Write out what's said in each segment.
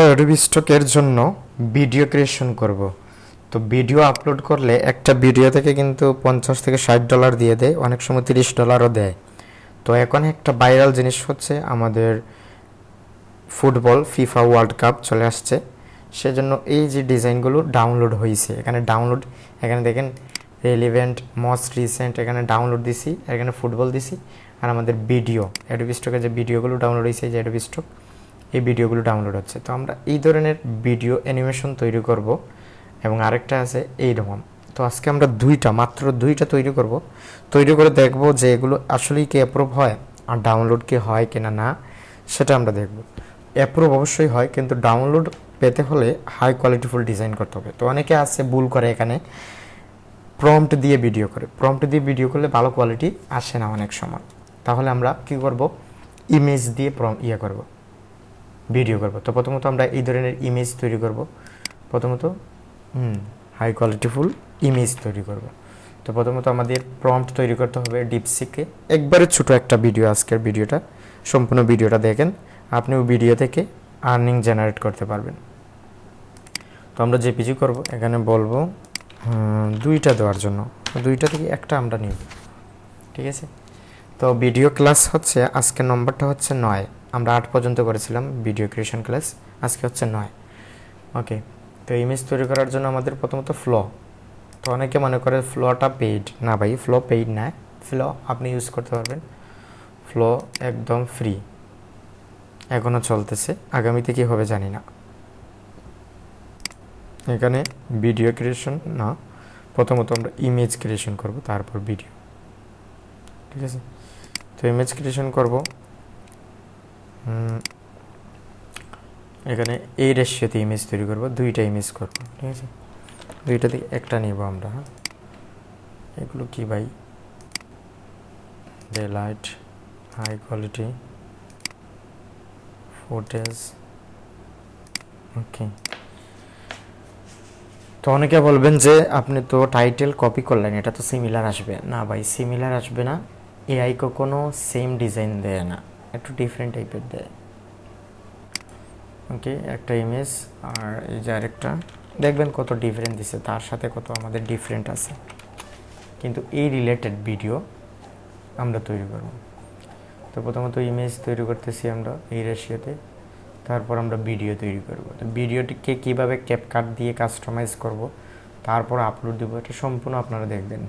Adobe স্টকের জন্য video creation করব। তো ভিডিও আপলোড করলে একটা ভিডিও থেকে কিন্তু $50 থেকে $60 দিয়ে দেয়, অনেক সময় $30ও দেয়। তো এখন একটা ভাইরাল জিনিস হচ্ছে আমাদের ফুটবল ফিফা ওয়ার্ল্ড কাপ চলে আসছে, সেজন্য এই যে ডিজাইনগুলো ডাউনলোড হয়েছে এখানে দেখেন রেলিভেন্ট মোস্ট রিসেন্ট, এখানে ডাউনলোড দিছি, এখানে ফুটবল দিছি, আর আমাদের ভিডিও অ্যাডোবি স্টকে যে ভিডিওগুলো ডাউনলোড হয়েছে যে অ্যাডোবি স্টক এই ভিডিওগুলো ডাউনলোড হচ্ছে। তো আমরা এই ধরনের ভিডিও অ্যানিমেশন তৈরি করব এবং আরেকটা আছে এইরকম। তো আজকে আমরা মাত্র দুইটা তৈরি করে দেখব যে এগুলো আসলেই কি অ্যাপ্রুভ হয় আর ডাউনলোড কি হয় কিনা না, সেটা আমরা দেখব। অ্যাপ্রুভ অবশ্যই হয়, কিন্তু ডাউনলোড পেতে হলে হাই কোয়ালিটিফুল ডিজাইন করতে হবে। তো অনেকে আছে ভুল করে, এখানে প্রম্পট দিয়ে ভিডিও করলে ভালো কোয়ালিটি আসে না অনেক সময়। তাহলে আমরা কি করব, ইমেজ দিয়ে ভিডিও করব। তো প্রথমত আমরা এই ধরনের ইমেজ তৈরি করব, হাই কোয়ালিটিফুল ইমেজ তৈরি করব। তো প্রথমত আমাদের প্রম্পট তৈরি করতে হবে ডিপসিকে। একবারে ছোট একটা ভিডিও, আজকের ভিডিওটা সম্পূর্ণ ভিডিওটা দেখেন, আপনিও ভিডিও থেকে আর্নিং জেনারেট করতে পারবেন। তো আমরা জেপিজি করব, এখানে বলবো দুইটা দেওয়ার জন্য, দুইটা থেকে একটা আমরা নিব, ঠিক আছে। তো ভিডিও ক্লাস হচ্ছে আজকের নম্বরটা হচ্ছে 9, আমরা 8 পর্যন্ত করেছিলাম ভিডিও ক্রিয়েশন ক্লাস, আজকে হচ্ছে 9। ওকে, তো ইমেজ তৈরি করার জন্য আমাদের প্রথমত ফ্লো। তো অনেকে মনে করে ফ্লোটা পেইড, না ভাই, ফ্লো পেইড না, ফ্লো আপনি ইউজ করতে পারবেন, ফ্লো একদম ফ্রি, এখনও চলতেছে, আগামীতে কী হবে জানি না। এখানে ভিডিও ক্রিয়েশন না, প্রথমত আমরা ইমেজ ক্রিয়েশন করব, তারপর ভিডিও, ঠিক আছে। তো ইমেজ ক্রিয়েশন করব, এখানে এই রেশিওতে ইমেজ তৈরি করব, দুইটা ইমেজ করব, ঠিক আছে। দুইটা থেকে একটা নিব আমরা। হ্যাঁ, এগুলো কি ভাই, ডেলাইট, হাই কোয়ালিটি ফুটেজ, ওকে। তো অনেকে বলবেন যে আপনি তো টাইটেল কপি করলেন, এটা তো সিমিলার আসবে না। ভাই, সিমিলার আসবে না, এআই কখনো সেম ডিজাইন দেয় না, একটু ডিফারেন্ট টাইপের দেয়। ওকে, একটা ইমেজ আর এই যে আরেকটা, দেখবেন কত ডিফারেন্ট দিছে, তার সাথে কত আমাদের ডিফারেন্ট আছে, কিন্তু এই রিলেটেড ভিডিও আমরা তৈরি করব। তো প্রথমত ইমেজ তৈরি করতেছি আমরা এই রেশিওতে, তারপর আমরা ভিডিও তৈরি করব। তো ভিডিওটিকে কীভাবে ক্যাপকাট দিয়ে কাস্টমাইজ করব, তারপর আপলোড দেবো, এটা সম্পূর্ণ আপনারা দেখবেন।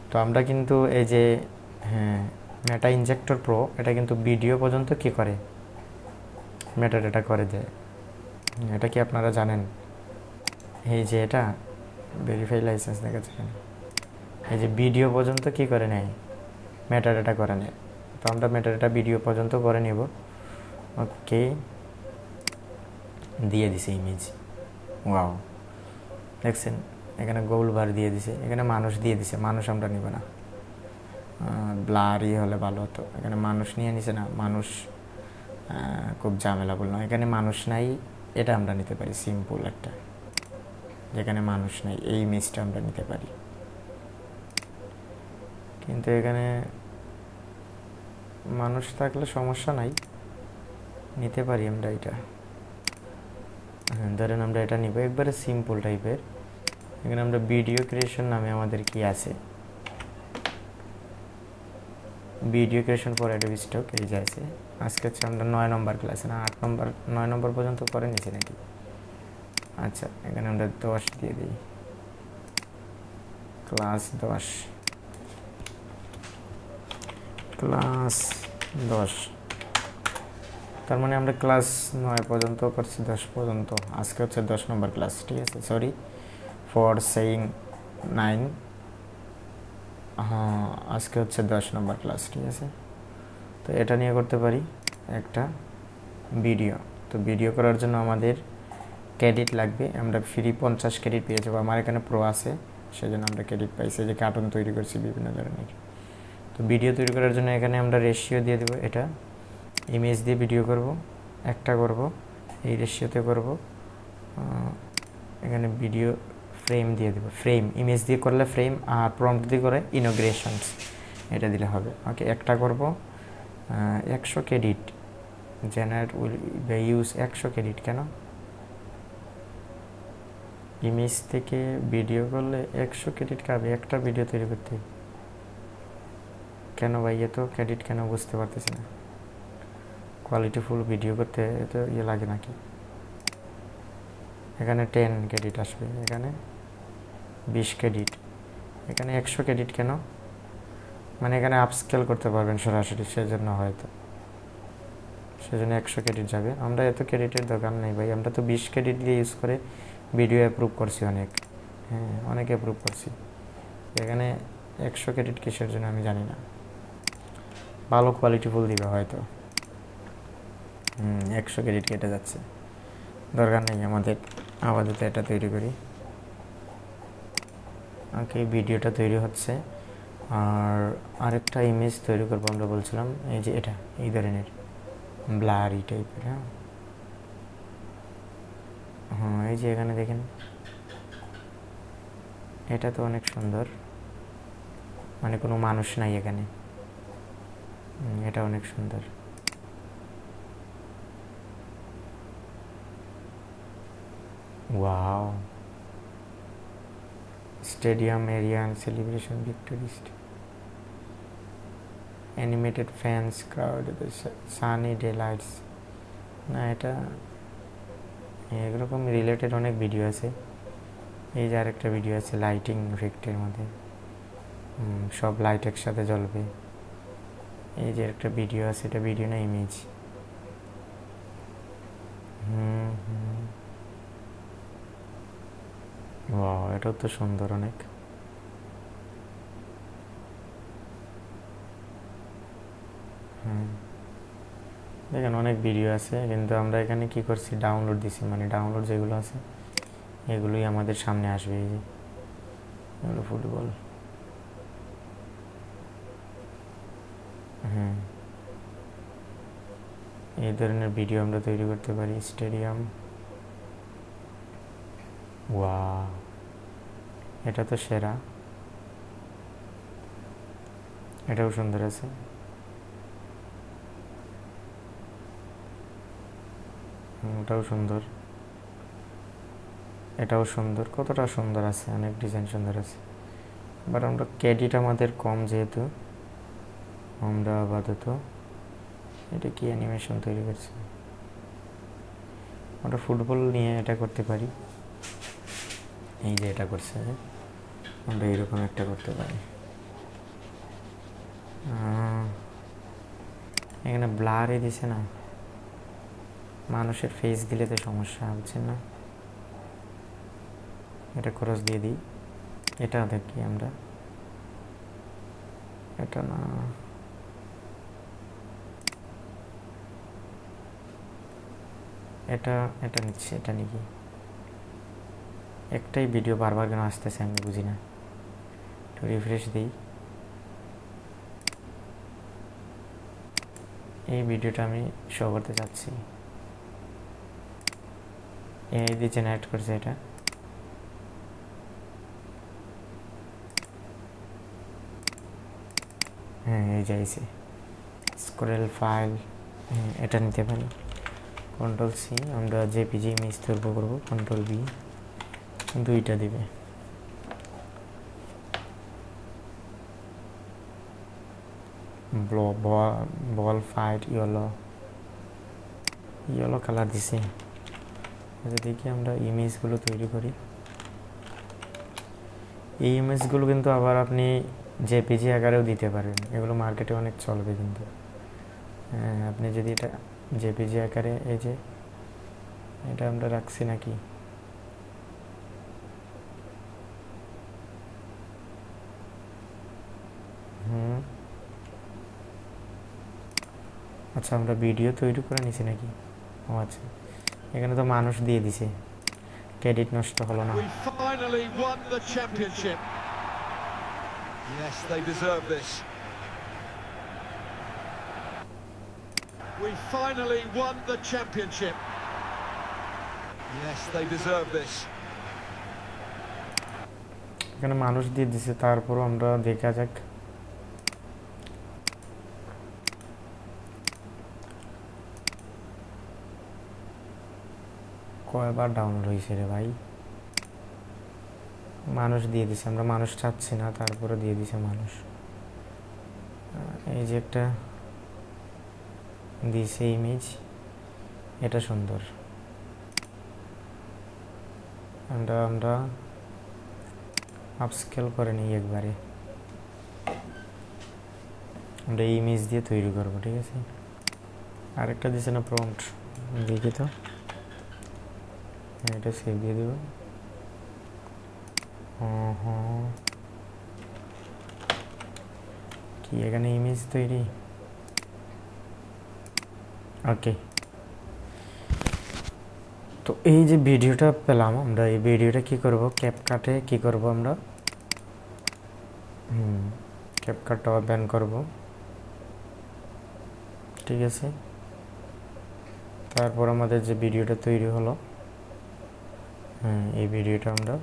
তো আমরা কিন্তু এই যে মেটা ইনজেক্টর প্রো, এটা কিন্তু ভিডিও পর্যন্ত কী করে, মেটাডাটা করে দেয়। এটা কি আপনারা জানেন? এই যে এটা ভেরিফাই লাইসেন্স দেখাচ্ছে, এই যে ভিডিও পর্যন্ত কি করে নেয়, মেটাডাটা করে নেয়। তো আমরা মেটাডাটা ভিডিও পর্যন্ত করে নেব। ওকে, দিয়ে দিছে ইমেজ, ওয়াও, দেখছেন এখানে গোল বার দিয়ে দিছে, এখানে মানুষ দিয়ে দিছে, মানুষ আমরা নিব না, ব্লারই হলে ভালো হতো। এখানে মানুষ নিয়ে নিছে না, মানুষ খুব ঝামেলা বললাম, এখানে মানুষ নাই, এটা আমরা নিতে পারি সিম্পল একটা, যেখানে মানুষ নাই এই ইমেজটা আমরা নিতে পারি। কিন্তু এখানে মানুষ থাকলে সমস্যা নাই, নিতে পারি আমরা এটা। ধরেন আমরা এটা নিব, একবারে সিম্পল টাইপের। এখানে আমরা ভিডিও ক্রিয়েশন নামে আমাদের কি আছে, video creation for Adobe stock, এই যে আছে। আজকে হচ্ছে আমরা 9 নম্বর ক্লাসে, না 9 নম্বর পর্যন্ত করে নিয়েছি নাকি। আচ্ছা, এখানে আমরা 10 দিয়ে দিই, ক্লাস 10, তার মানে আমরা ক্লাস 9 পর্যন্ত করছি, 10 পর্যন্ত। আজকে হচ্ছে 10 নম্বর ক্লাস, ঠিক আছে। সরি ফর সেইং 9, হ্যাঁ আজকে হচ্ছে 10 নম্বর ক্লাস, ঠিক আছে। তো এটা নিয়ে করতে পারি একটা ভিডিও। তো ভিডিও করার জন্য আমাদের ক্রেডিট লাগবে, আমরা ফ্রি 50 ক্রেডিট পেয়ে যাবো। আমার এখানে প্রো আছে, সেজন্য আমরা ক্রেডিট পাইছি, যে কার্টুন তৈরি করছি বিভিন্ন ধরনের। তো ভিডিও তৈরি করার জন্য এখানে আমরা রেশিও দিয়ে দেবো, এটা ইমেজ দিয়ে ভিডিও করব, একটা করব, এই রেশিওতে করব। এখানে ভিডিও ফ্রেম দিয়ে দেবো, ফ্রেম ইমেজ দিয়ে করলে ফ্রেম, আর প্রম্পট দিয়ে করে ইনোগ্রেশনস, এটা দিলে হবে। ওকে, একটা করব 100 credit, generate will use 100 credit কেন? ইমেজ থেকে ভিডিও করলে 100 ক্রেডিট খাবে একটা ভিডিও তৈরি করতে। কেন ভাই এত ক্রেডিট কেন বুঝতে পারতেছি না। কোয়ালিটিফুল ভিডিও করতে এত ইয়ে লাগে নাকি? এখানে 10 ক্রেডিট আসবে, এখানে 20 ক্রেডিট, এখানে 100 ক্রেডিট কেন? মানে এখানে আপস্কেল করতে পারবেন সরাসরি, সেজন্য হয়তো সেজন্য 100 ক্রেডিট যাবে। আমরা এত ক্রেডিটের দরকার নেই ভাই, আমরা তো 20 ক্রেডিট দিয়ে ইউজ করে ভিডিও অ্যাপ্রুভ করছি অনেক। হ্যাঁ, অনেক অ্যাপ্রুভ করছি। এখানে 100 ক্রেডিট কিসের জন্য আমি জানি না। ভালো কোয়ালিটিফুল দিবে হয়তো। 100 ক্রেডিট কেটে যাচ্ছে, দরকার নেই আমাদের। আপাতত এটা তৈরি করি। ওকে, ভিডিওটা তৈরি হচ্ছে। আর আরেকটা ইমেজ তৈরি করবো আমরা বলছিলাম, এই যে এটা এই ধরনের ব্লারি টাইপের। হ্যাঁ, এই যে এখানে দেখেন, এটা তো অনেক সুন্দর, মানে কোনো মানুষ নাই এখানে। এটা অনেক সুন্দর। Wow, stadium area and celebration victory, animated fans crowd, the sunny daylights। না, এটা এরকম রিলেটেড অনেক ভিডিও আছে। এই যে আরেকটা ভিডিও আছে লাইটিং ইফেক্টের মধ্যে, সব লাইট একসাথে জ্বলবে। এই যে একটা ভিডিও আছে, এটা ভিডিও না ইমেজ। ওয়াও, এটাও তো সুন্দর অনেক। দেখেন অনেক ভিডিও আছে, কিন্তু আমরা এখানে কি করছি, ডাউনলোড দিছি। মানে ডাউনলোড যেগুলো আছে এগুলোই আমাদের সামনে আসবে। এই যে এগুলো ফুটবল। এই ধরনের ভিডিও আমরা তৈরি করতে পারি। স্টেডিয়াম, ওয়াও, এটা তো সেরা। এটাও সুন্দর আছে। ওটাও সুন্দর, এটাও সুন্দর। কতটা সুন্দর আছে, অনেক ডিজাইন সুন্দর আছে। বাট আমরা ক্রেডিট আমাদের কম, যেহেতু আমরা আপাতত এটা কি অ্যানিমেশন তৈরি করছি, আমরা ফুটবল নিয়ে এটা করতে পারি। এই যে এটা করছে, আমরা এইরকম একটা করতে পারি। এখানে ব্লারে দিছে না, মানুষের ফেস দিলে তো সমস্যা, বুঝছেন না? এটা ক্রস দিয়ে দিই। এটা দেখি আমরা, এটা না, এটা এটা নিচ্ছি, এটা নাকি একটাই ভিডিও বারবার কেন আসতেছে আমি বুঝি না। একটু রিফ্রেশ দিই। এই ভিডিওটা আমি শো করতে চাচ্ছি। এই দিয়ে জেনারেট করছে এটা। হ্যাঁ, এই যাইছে স্ক্রল ফাইল। এটা নিতে পারি। কন্ট্রোল সি, আমরা জেপিজি ইমেজ তৈরি করবো। কন্ট্রোল বি, দুইটা দিবে। বল ফাইট ইয়েলো কালার দিছি। দেখি আমরা ইমেজগুলো তৈরি করি। এই ইমেজগুলো কিন্তু আবার আপনি জেপিজি আকারেও দিতে পারেন, এগুলো মার্কেটে অনেক চলবে কিন্তু। হ্যাঁ, আপনি যদি এটা জেপিজি আকারে, এই যে এটা আমরা রাখছি নাকি, আচ্ছা আমরা ভিডিও তৈরি করে নিছি নাকি? ও আচ্ছা, এখানে তো মানুষ দিয়ে দিছে, ক্রেডিট নষ্ট হলো না। Yes, they deserve this. We finally won the championship. Yes, they deserve this. এখানে মানুষ দিয়ে দিছে, তারপরও আমরা দেখা যাক। কয়বার ডাউনলোড হয়েছে রে ভাই? মানুষ দিয়ে দিছে, আমরা মানুষ চাচ্ছি না, তারপরে দিয়ে দিছে মানুষ। এই যে একটা দিছে ইমেজ, এটা সুন্দর। আমরা আপস্কেল করে নিই একবারে, আমরা এই ইমেজ দিয়ে তৈরি করবো, ঠিক আছে। আরেকটা দিছে না প্রম্পট, দেখি তো, এটা সেভ দিয়ে দেব। কি এখানে ইমেজ তৈরি? ওকে, তো এই যে ভিডিওটা পেলাম, আমরা এই ভিডিওটা কি করব, ক্যাপকাটে কি করব আমরা, ক্যাপকাটটা ওপেন করব, ঠিক আছে। তারপর আমাদের যে ভিডিওটা তৈরি হলো, এই ভিডিওটা আমরা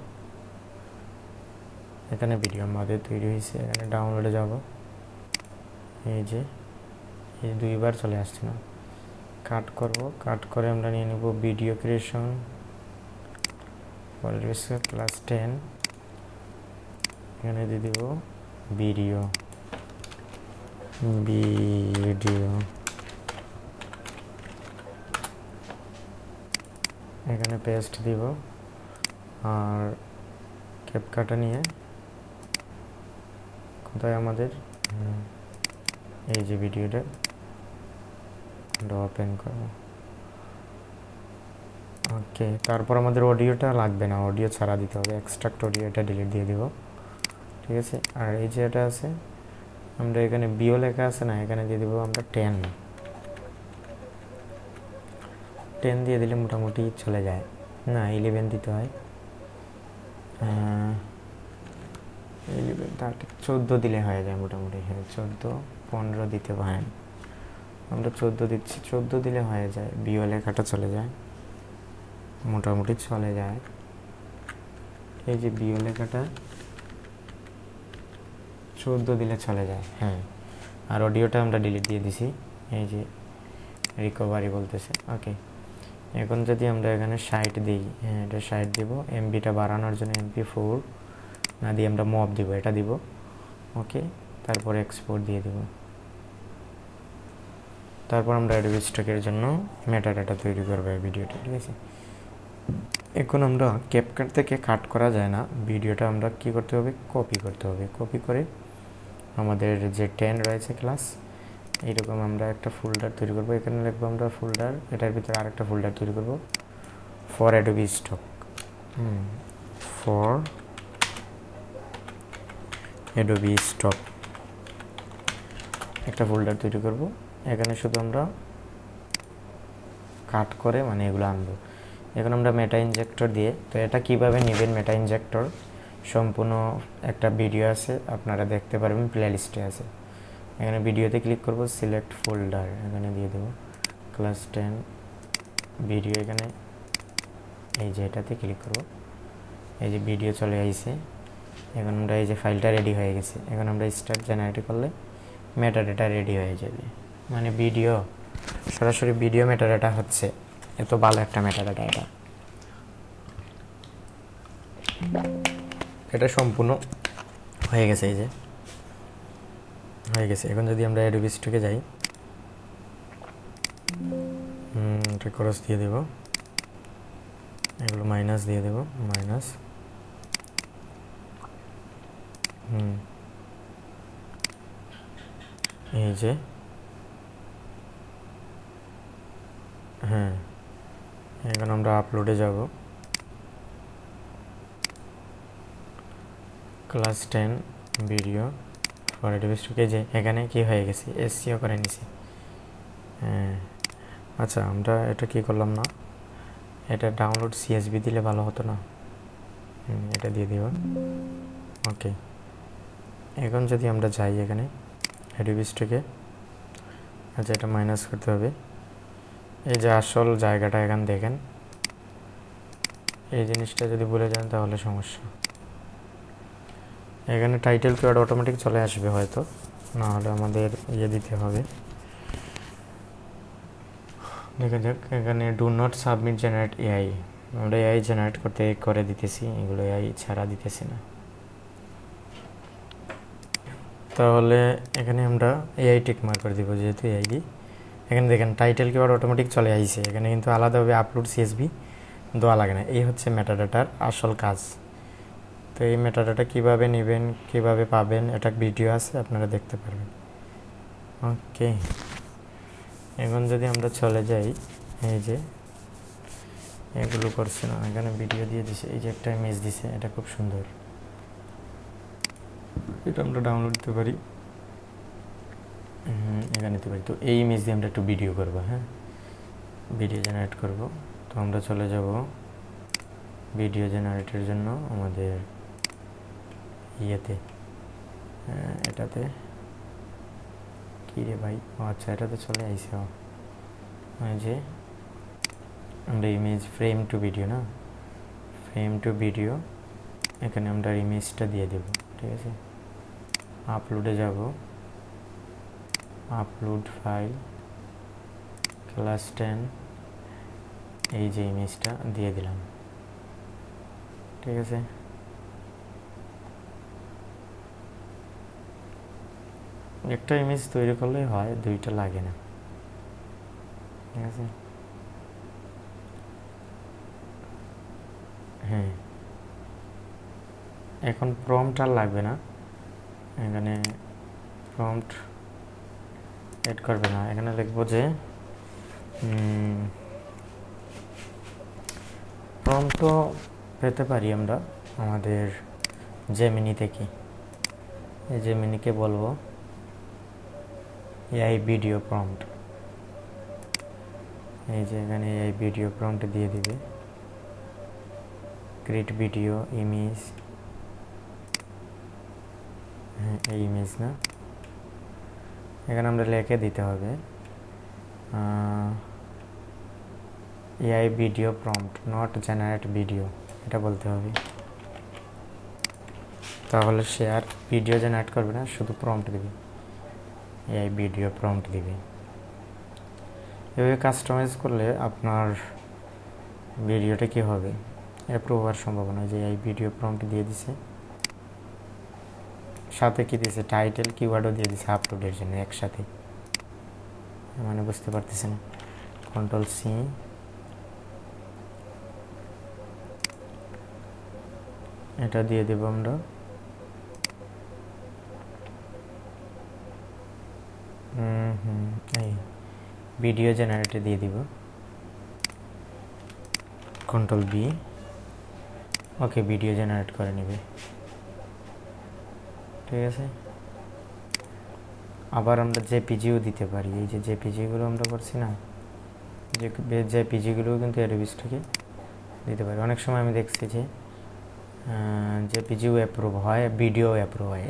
এখানে ভিডিও আমাদের তৈরি হয়েছে, এখানে ডাউনলোডে যাব, এই যে এই দুইবার চলে আসছে না, কাট করব, কাট করে আমরা নিয়ে নেব ভিডিও ক্রিয়েশন ক্লাস 10, এখানে দিয়ে দিব ভিডিও, এখানে পেস্ট দিব, আর ক্যাপকাটা নিয়ে কোথায় আমাদের এই যে ভিডিওটা ওপেন করব। ওকে, তারপর আমাদের অডিওটা লাগবে না, অডিও ছাড়া দিতে হবে, এক্সট্রাক্ট অডিও, এটা ডিলিট দিয়ে দিব, ঠিক আছে। আর এই যে এটা আছে, আমরা এখানে বিও লেখা আছে না, এখানে দিয়ে দিব আমরা 10 দিয়ে দিলে মোটামুটি চলে যায়, না 11 দিতে হয়, 14 দিলে হয়ে যায় মোটামুটি, হ্যাঁ 14 15 দিতে পারেন, আমরা 14 দিচ্ছি, 14 দিলে হয়ে যায়, বিও লেখাটা চলে যায়, মোটামুটি চলে যায়। এই যে বিও লেখাটা 14 দিলে চলে যায়, হ্যাঁ। আর অডিওটা আমরা ডিলিট দিয়ে দিছি, এই যে রিকভারি বলতেছে। ওকে, এখন যদি আমরা এখানে 60 দিই, হ্যাঁ এটা 60 দিব, এমবিটা বাড়ানোর জন্য MP4 না দিয়ে আমরা মব দিব, এটা দিব, ওকে। তারপর এক্সপোর্ট দিয়ে দিব, তারপর আমরা অ্যাডোবি স্টকের জন্য মেটাডাটা তৈরি করবো এই ভিডিওটা, ঠিক আছে। এখন আমরা ক্যাপকাট থেকে কাট করা যায় না, ভিডিওটা আমরা কি করতে হবে, কপি করতে হবে, কপি করে আমাদের যে 10 রয়েছে ক্লাস, এইরকম আমরা একটা ফোল্ডার তৈরি করব, এখানে লিখবো আমরা ফোল্ডার, এটার ভিতরে আরেকটা ফোল্ডার তৈরি করব for Adobe stock, for Adobe stock একটা ফোল্ডার তৈরি করব, এখানে শুধু আমরা কাট করে মানে এগুলো আনবো। এখন আমরা মেটা ইনজেক্টর দিয়ে, তো এটা কিভাবে নেবেন মেটা ইনজেক্টর, সম্পূর্ণ একটা ভিডিও আছে, আপনারা দেখতে পারবেন, প্লেলিস্টে আছে। এখানে ভিডিওতে ক্লিক করব, সিলেক্ট ফোল্ডার, এখানে দিয়ে দেব ক্লাস 10 ভিডিও, এখানে এই যে এটাতে ক্লিক করব, এই যে ভিডিও চলে আসছে। এখন আমরা এই যে ফাইলটা রেডি হয়ে গেছে, এখন আমরা স্টার্ট জেনারেট করলে মেটাডাটা রেডি হয়ে যাবে, মানে ভিডিও সরাসরি ভিডিও মেটাডাটা হচ্ছে, এত ভালো একটা মেটাডাটা এটা সম্পূর্ণ হয়ে গেছে, এই যে হয়ে গেছে। এখন যদি আমরা অ্যাডোবি স্টকে যাই, এটা ক্রস দিয়ে দেব, এগুলো মাইনাস দিয়ে দেব, মাইনাস, এই যে হ্যাঁ, এখন আমরা আপলোডে যাব, ক্লাস 10 ভিডিও ফর অ্যাডোবি স্টকে, যে এখানে কি হয়ে গেছে, এসসিও করে নিছি, হ্যাঁ। আচ্ছা, আমরা এটা কি করলাম না, এটা ডাউনলোড সিএসভি দিলে ভালো হতো না, এটা দিয়ে দিব, ওকে। এখন যদি আমরা যাই এখানে অ্যাডোবি স্টকে, আচ্ছা এটা মাইনাস করতে হবে, এই যে আসল জায়গাটা এখানে দেখেন, এই জিনিসটা যদি ভুলে যান তাহলে সমস্যা। এখানে টাইটেল কিওয়ার্ড অটোমেটিক চলে আসবে হয়তো, না হলে আমাদের দিতে হবে, দেখা যাক। এখানে do not submit generate AI, আমরা এআই জেনারেট করে দিতেছি, এগুলো এআই ছাড়া দিতেছি না। তাহলে এখানে আমরা এআই টিক মার্ক করে দিব, যেহেতু এআই দিই। এখানে দেখেন টাইটেল কিওয়ার্ড অটোমেটিক চলে আইছে, এখানে কিন্তু আলাদাভাবে আপলোড সিএসভি দেওয়া লাগে না। এই হচ্ছে মেটাডাটার আসল কাজ। তো এই মেটাডাটা কিভাবে নেবেন, কিভাবে পাবেন, এটা ভিডিও আছে, আপনারা দেখতে পারবেন। ওকে, এখন যদি আমরা চলে যাই, এই যে এগুলো করছে না, এখানে ভিডিও দিয়ে দিছে, এই যে একটা ইমেজ দিছে, এটা খুব সুন্দর, এটা আমরা ডাউনলোড দিতে পারি, এখানে নিতে পারি। তো এই ইমেজ দিয়ে আমরা একটু ভিডিও করব, হ্যাঁ, ভিডিও জেনারেট করব। তো আমরা চলে যাব ভিডিও জেনারেটের জন্য আমাদের ইয়েতে, এটাতে কী রে ভাই, ও আচ্ছা, এটাতে চলে আইসে। যে আমরা ইমেজ ফ্রেম টু ভিডিও, না ফ্রেম টু ভিডিও, এখানে আমরা ইমেজটা দিয়ে দেব, ঠিক আছে। আপলোডে যাব, আপলোড ফাইল, ক্লাস 10, এই যে ইমেজটা দিয়ে দিলাম, ঠিক আছে। একটা ইমেজ তৈরি করলেই হয়, দুইটা লাগে না, ঠিক আছে। হ্যাঁ, এখন প্রম্পট আর লাগবে না, এখানে প্রম্পট এড করবে না। এখানে লিখবো যে প্রম্পট তো পেতে পারি আমরা আমাদের জেমিনি থেকে। এই জেমিনিকে বলবো এআই ভিডিও প্রম্পট, এই যে এখানে এআই ভিডিও প্রম্পট দিয়ে দিবে, ক্রিয়েট ভিডিও ইমেজ, হ্যাঁ এই ইমেজ না, এখানে আমরা লিখে দিতে হবে AI video prompt not generate video, এটা বলতে হবে। তাহলে সে আর ভিডিও জেনারেট করবে না, শুধু প্রম্পট দিবে, এআই ভিডিও প্রম্পট দিবে। এভাবে কাস্টমাইজ করলে আপনার ভিডিওটা কী হবে, অ্যাপ্রুভ হওয়ার সম্ভাবনা। যে এই ভিডিও প্রম্পট দিয়ে দিছে, সাথে কি দিয়েছে, টাইটেল কিওয়ার্ডও দিয়ে দিছে আপলোডের জন্য একসাথে, মানে বুঝতে পারতেছেন। কন্ট্রোল সি, এটা দিয়ে দেব আমরা, এই ভিডিও জেনারেটর দিয়ে দিব, control B, okay video generate করে নেবে, ঠিক আছে। আবার আমরা জেপিজিও দিতে পারি, এই যে জেপিজিগুলো আমরা করছি না, জেপিজিগুলোও কিন্তু অ্যাডোবিস থেকে দিতে পারি। অনেক সময় আমি দেখছি যে জেপিজিও অ্যাপ্রুভ হয়, ভিডিও অ্যাপ্রুভ হয়,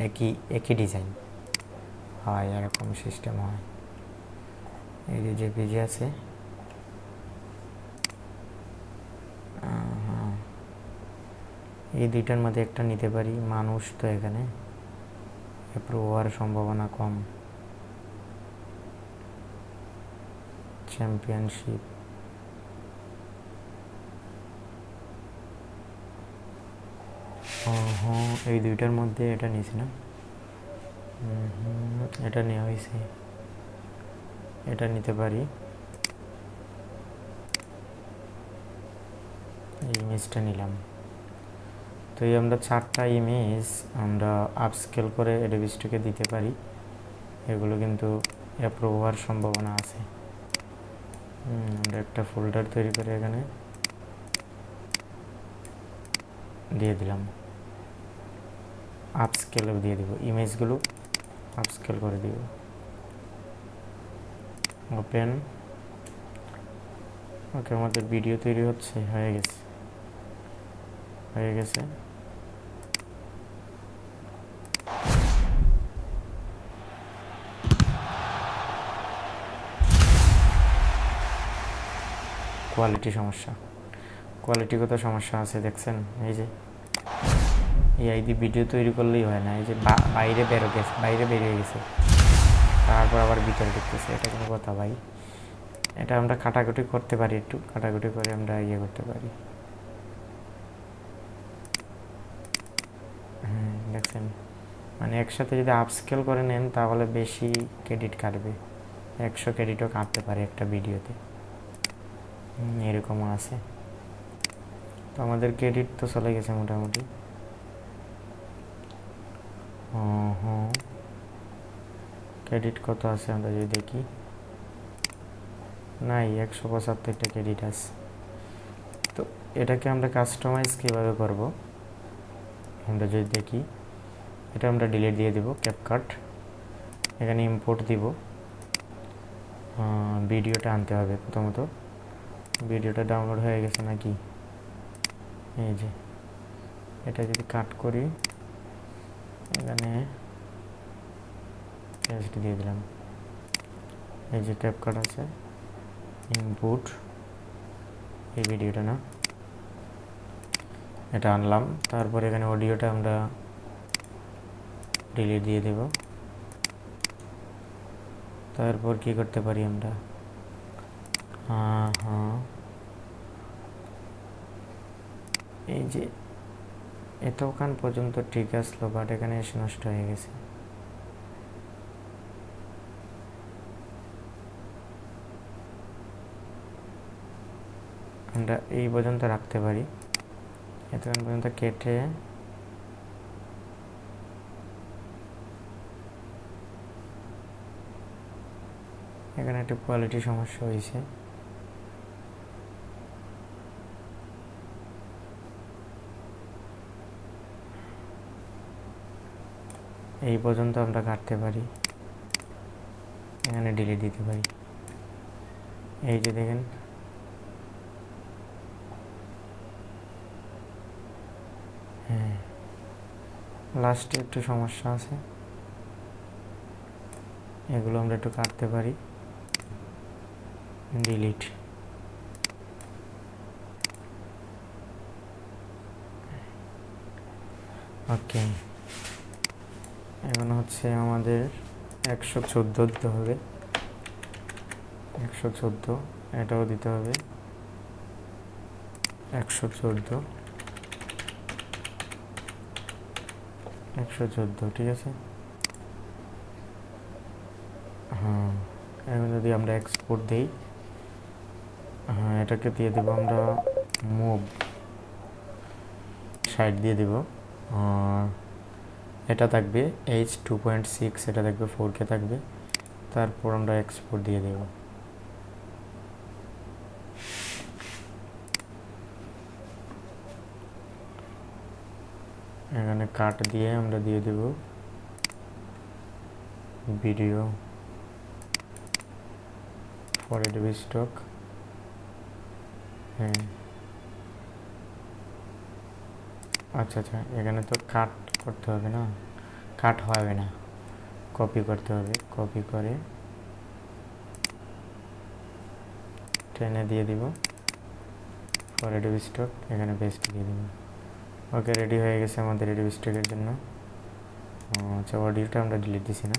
একই ডিজাইন হয়, এরকম সিস্টেম হয়। এই যে জেপিজি আছে, এই দুইটার মধ্যে একটা নিতে পারি, মানুষ তো এখানে অ্যাপ্রুভ হওয়ার সম্ভাবনা কম। চ্যাম্পিয়নশিপ, এই দুইটার মধ্যে এটা নিয়েছি না, এটা নেওয়া হয়েছে, এটা নিতে পারি, এই ইমেজটা নিলাম। তো এই আমরা 4টা ইমেজ আমরা আপস্কেল করে অ্যাডোবি স্টুডিওকে দিতে পারি, এগুলো কিন্তু অ্যাপ্রুভ হওয়ার সম্ভাবনা আছে। আমরা একটা ফোল্ডার তৈরি করে এখানে দিয়ে দিলাম, আপস্কেলও দিয়ে দিব, ইমেজগুলো আপস্কেল করে দিব। ওপেন, ওকে, আমাদের ভিডিও তৈরি হচ্ছে, হয়ে গেছে। কোয়ালিটি সমস্যা, কোয়ালিটিগত সমস্যা আছে, দেখছেন। এই যে এআই দিয়ে ভিডিও তৈরি করলেই হয় না, এই যে বাইরে বেরিয়ে গেছে, তারপর আবার ভিতরে ঢুকতেছে, এটা কোনো কথা ভাই? এটা আমরা কাটাকুটি করতে পারি, একটু কাটাকুটি করে আমরা করতে পারি। হ্যাঁ দেখছেন, মানে একসাথে যদি আপস্কেল করে নেন তাহলে বেশি ক্রেডিট কাটবে, 100 ক্রেডিটও কাটতে পারে একটা ভিডিওতে, এরকমও আছে। তো আমাদের ক্রেডিট তো চলে গেছে মোটামুটি। হ্যাঁ ক্রেডিট কত আছে আমরা যদি দেখি, নাই 175টা ক্রেডিট আছে। তো এটাকে আমরা কাস্টমাইজ কীভাবে করব আমরা যদি দেখি, এটা আমরা ডিলিট দিয়ে দিব ক্যাপকাট, এখানে ইম্পোর্ট দিব, ভিডিওটা আনতে হবে প্রথমত। ভিডিওটা ডাউনলোড হয়ে গেছে নাকি, এই যে এটা যদি কাট করি এখানে পেস্ট দিয়ে দিলাম, এই যে ক্যাপকাট আছে, ইনপুট এই ভিডিওটা না, এটা আনলাম। তারপর এখানে অডিওটা আমরা ডিলিট দিয়ে দেব। তারপর কি করতে পারি আমরা, এই যে এতক্ষণ পর্যন্ত ঠিক আসলো, বাট এখানে এসে নষ্ট হয়ে গেছে। আমরা এই পর্যন্ত রাখতে পারি, এতক্ষণ পর্যন্ত কেটে এখানে একটা কোয়ালিটি সমস্যা হয়েছে, এই পর্যন্ত আমরা কাটতে পারি, এখানে ডিলিট দিতে পারি। এই যে দেখেন হ্যাঁ লাস্টে একটু সমস্যা আছে, এগুলো আমরা একটু কাটতে পারি, ডিলিট। ওকে, এখন হচ্ছে আমাদের 114 দিতে হবে, 114 এটাও দিতে হবে, 114 ঠিক আছে। হ্যাঁ এখন যদি আমরা এক্সপোর্ট দিই, হ্যাঁ এটাকে দিয়ে দেবো আমরা মুভ সাইড দিয়ে দেব, এটা থাকবে H2.6, এটা থাকবে 4K থাকবে। তারপর আমরা এক্সপোর্ট দিয়ে দেব, এখানে কাট দিয়ে আমরা দিয়ে দেব ভিডিও ফর এডিবি স্টক। হ্যাঁ আচ্ছা, এখানে তো কাট করতে হবে না, কাট হবে না, কপি করতে হবে, কপি করে টেনে দিয়ে দিব ফর এডিবি স্টক, এখানে পেস্ট দিয়ে দিব। ওকে, রেডি হয়ে গেছে আমাদের এডিবি স্টকের জন্য। আচ্ছা, অডিওটা আমরা ডিলিট দিছি না,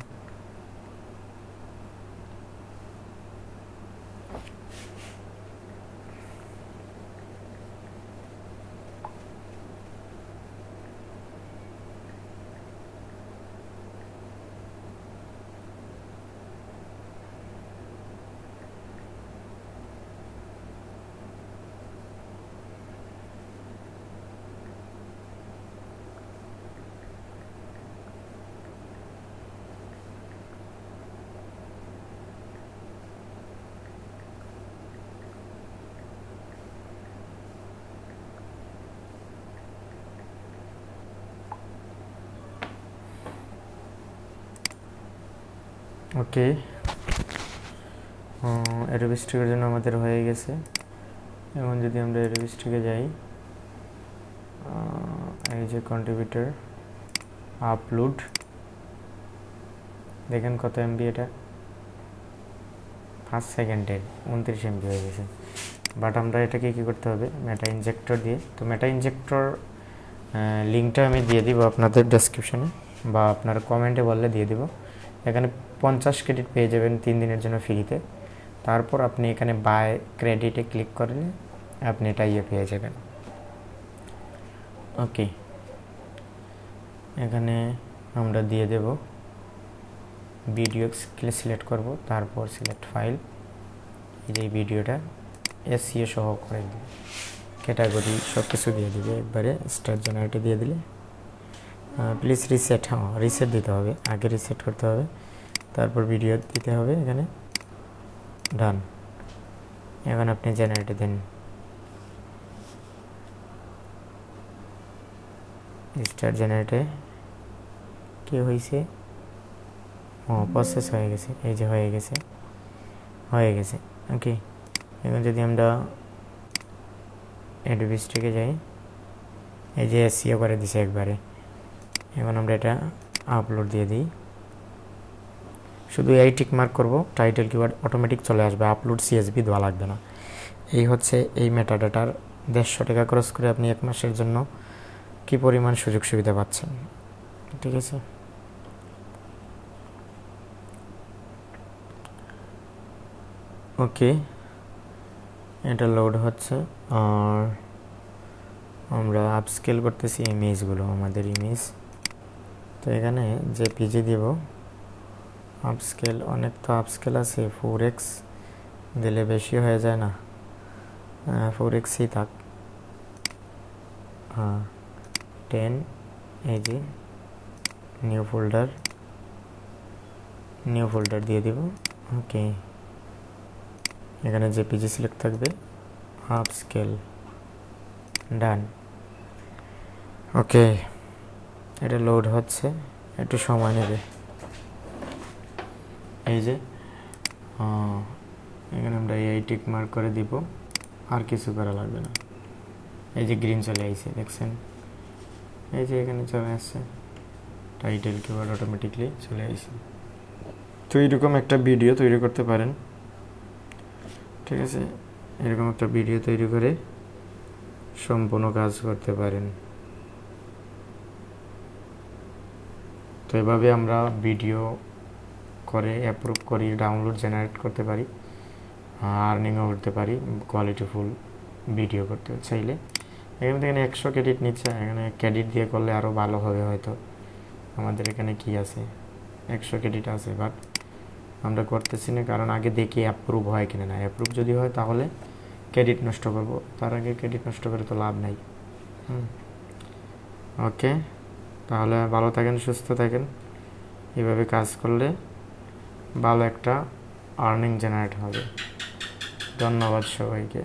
ওকে। এডিবি স্টকের জন্য আমাদের হয়ে গেছে। এখন যদি আমরা এডিবি স্টকে যাই, এই যে কন্ট্রিবিউটর আপলোড, দেখেন কত এমবি, এটা 5 সেকেন্ডের 29 এমবি হয়ে গেছে। বাট আমরা এটাকে কী করতে হবে, মেটা ইনজেক্টর দিয়ে, তো মেটা ইনজেক্টর লিঙ্কটা আমি দিয়ে দিব আপনাদের ডেসক্রিপশনে বা আপনার কমেন্টে বললে দিয়ে দিব। এখানে 50 ক্রেডিট পেয়ে যাবেন 3 দিনের জন্য ফ্রিতে। তারপর আপনি এখানে বাই ক্রেডিটে ক্লিক করলে আপনি এটা পেয়ে যাবেন। ওকে, এখানে আমরা দিয়ে দেব ভিডিও সিলেক্ট করব, তারপর সিলেক্ট ফাইল, এই যে ভিডিওটা এসইও সহ করে দিবে, ক্যাটাগরি সব কিছু দিয়ে দিবে একবারে, স্টার জেনারেটর দিয়ে দিলে। প্লিজ রিসেট, হ্যাঁ রিসেট দিতে হবে, আগে রিসেট করতে হবে, তারপর ভিডিও দিতে হবে এখানে, ডান। এখন আপনি জেনারেটর দেন, স্টার জেনারেটে কি হয়েছে, প্রসেস হয়ে গেছে, এই যে হয়ে গেছে ওকে। এখন যদি আমরা অ্যাডোবিস্টিকে যাই, এই যে এসইও করে দিছে একবারে। এখন আমরা এটা আপলোড দিয়ে দিই, শুধু এই টিক মার্ক করবো, টাইটেল কিওয়ার্ড অটোমেটিক চলে আসবে, আপলোড সিএসভি দেওয়া লাগবে না। এই হচ্ছে এই মেটাডাটার 150 টাকা খরচ করে আপনি 1 মাসের জন্য কি পরিমাণ সুযোগ সুবিধা পাচ্ছেন, ঠিক আছে। ওকে, এটা লোড হচ্ছে, আর আমরা আপস্কেল করতেছি ইমেজগুলো, আমাদের ইমেজ। তো এখানে যে পিজি দিব, আপস্কেল অনেক তো আপস্কেল আছে, 4x দিলে বেশি হয়ে যায় না, 4xই থাক, হ্যাঁ 10, এই যে নিউ ফোল্ডার দিয়ে দিব। ওকে, এখানে যে পিজি সিলেক্ট থাকবে, আপস্কেল, ডান। ওকে, এটা লোড হচ্ছে, একটু সময় নেবে। এই যে এখানে আমরা এই টিক মার্ক করে দিব, আর কিছু করা লাগবে না। এই যে গ্রিন চলে আসছে, দেখছেন, এই যে এখানে চলে আসছে, টাইটেল কিওয়ার্ড অটোমেটিকলি চলে আসছে। তো এরকম একটা ভিডিও তৈরি করতে পারেন, ঠিক আছে। এরকম একটা ভিডিও তৈরি করে সম্পূর্ণ কাজ করতে পারেন। তো এভাবে আমরা ভিডিও করে অ্যাপ্রুভ করি, ডাউনলোড জেনারেট করতে পারি, আর্নিংও করতে পারি, কোয়ালিটিফুল ভিডিও করতে চাইলে। এখানে 100 ক্রেডিট নিচ্ছে, এখানে ক্রেডিট দিয়ে করলে আরও ভালো হবে হয়তো। আমাদের এখানে কি আছে, 100 ক্রেডিট আছে, বাট আমরা করতেছি না, কারণ আগে দেখি অ্যাপ্রুভ হয় কিনা না। অ্যাপ্রুভ যদি হয় তাহলে ক্রেডিট নষ্ট করব, তার আগে ক্রেডিট নষ্ট করে তো লাভ নাই। ওকে, তাহলে ভালো থাকেন, সুস্থ থাকেন। এভাবে কাজ করলে ভালো একটা আর্নিং জেনারেট হবে। ধন্যবাদ সবাইকে।